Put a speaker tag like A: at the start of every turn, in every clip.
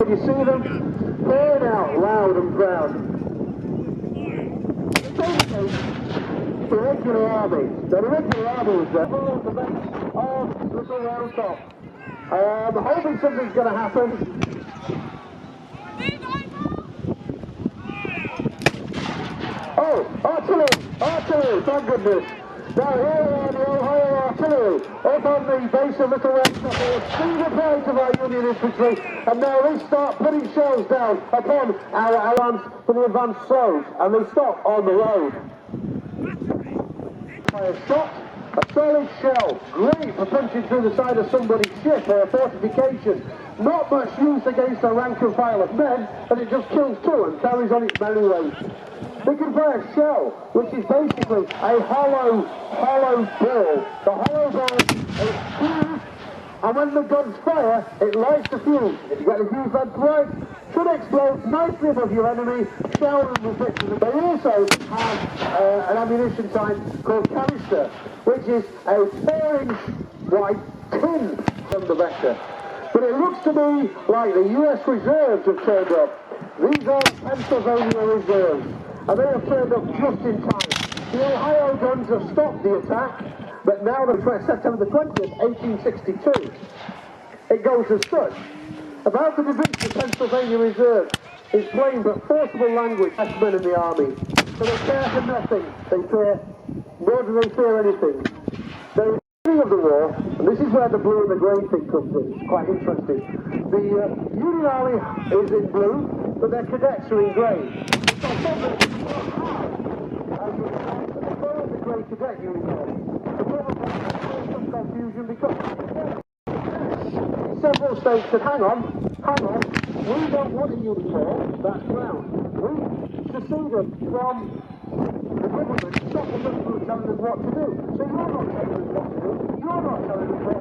A: You see them pouring out loud and proud. The regular army. The regular army was there. Of Little Round Top. Hoping something's going to happen. Oh, artillery! Artillery! Thank goodness. Now here are the Ohio artillery up on the base of Little Round Top. They will see the plight of our Union infantry, and now they start putting shells down upon our allies for the advanced slows, and they stop on the road. By a shot, a solid shell, great for punching through the side of somebody's ship or a fortification. Not much use against a rank and file of men, and it just kills two and carries on its merry way. They can fire a shell, which is basically a hollow ball. The hollow ball is fused, and when the guns fire, it lights the fuse. If you get the fuse length right, should explode nicely above your enemy, shower them with victory. They also have an ammunition type called canister, which is a 4-inch wide tin from the vector. But it looks to me like the US reserves have turned up. These are Pennsylvania reserves, and they have turned up just in time. The Ohio guns have stopped the attack, but now the September the 20th, 1862, it goes as such. About the division of Pennsylvania Reserve is plain but forcible language to men in the army. So they care for nothing. They fear, nor do they fear anything. The beginning of the war, and this is where the blue and the grey thing comes in. It's quite interesting. The Union Army is in blue, but their cadets are in grey. So the grey cadet uniform. The problem is some confusion because several states said, hang on, we don't want a uniform that's brown. We seceded from the government, stop the government telling us what to do. So you're not telling us what to do, you're not telling us what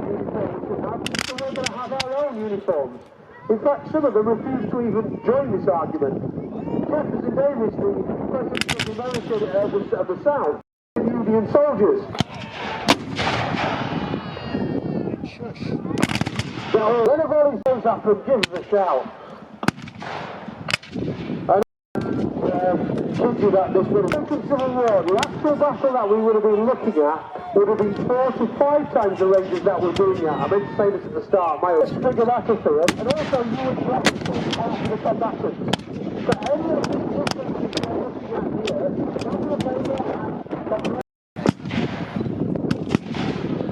A: uniform we should have, so we're going to have our own uniforms. In fact, some of them refused to even join this argument. Jefferson Davis, the President of America of the South, Union soldiers. So when a volley goes up and gives a shout, and told you that this would have been Civil War, the actual battle that we would have been looking at would have been 4 to 5 times the ranges that we're doing at. I meant to say this at the start. My bigger battlefield, and also you would drop after the combatants. So any of these differences we're looking at here,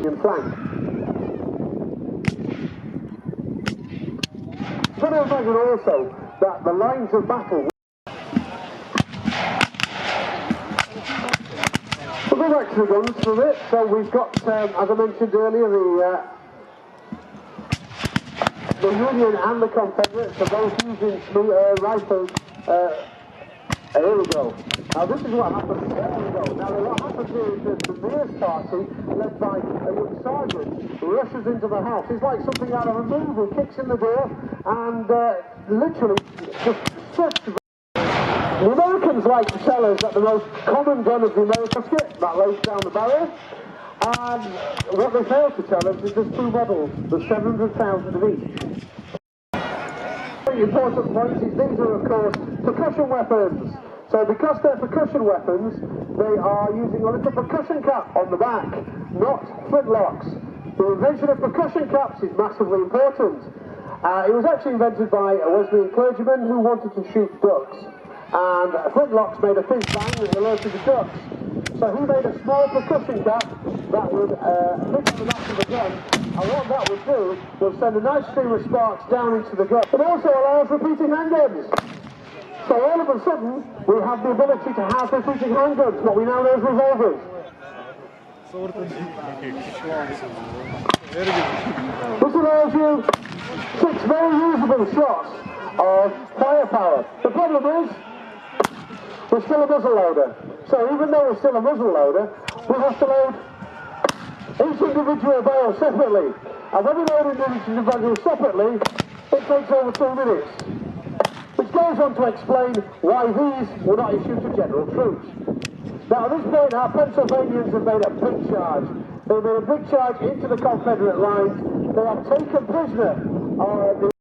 A: in flank. But I imagine also that the lines of battle. We'll go back to the guns for a bit. So we've got, as I mentioned earlier, the Union and the Confederates are both using rifles. Here we go. Now this is what happened. There we go. Now what happens here is that the Mears party, led by a young sergeant, rushes into the house. It's like something out of a movie, kicks in the door, and literally just sets the... The Americans like to tell us that the most common gun is the American musket, that lays down the barrel. And what they fail to tell us is there's 2 models, there's 700,000 of each. The important point is these are, of course, percussion weapons. So because they're percussion weapons, they are using a little percussion cap on the back, not flintlocks. The invention of percussion caps is massively important. It was actually invented by a Wesleyan clergyman who wanted to shoot ducks. And flintlocks made a fizz bang and alerted the ducks. So he made a small percussion cap that would fit on the back of the gun, and what that would do was send a nice stream of sparks down into the gun. It also allows repeating handguns. So all of a sudden, we have the ability to have repeating handguns, what we now know as revolvers. This allows you 6 very usable shots of firepower. The problem is, we're still a muzzle loader. So even though we're still a muzzle loader, we have to load each individual barrel separately. And when we load each individual separately, it takes over 2 minutes. Which goes on to explain why these were not issued to general troops. Now at this point, our Pennsylvanians have made a big charge. They've made a big charge into the Confederate lines. They have taken prisoner the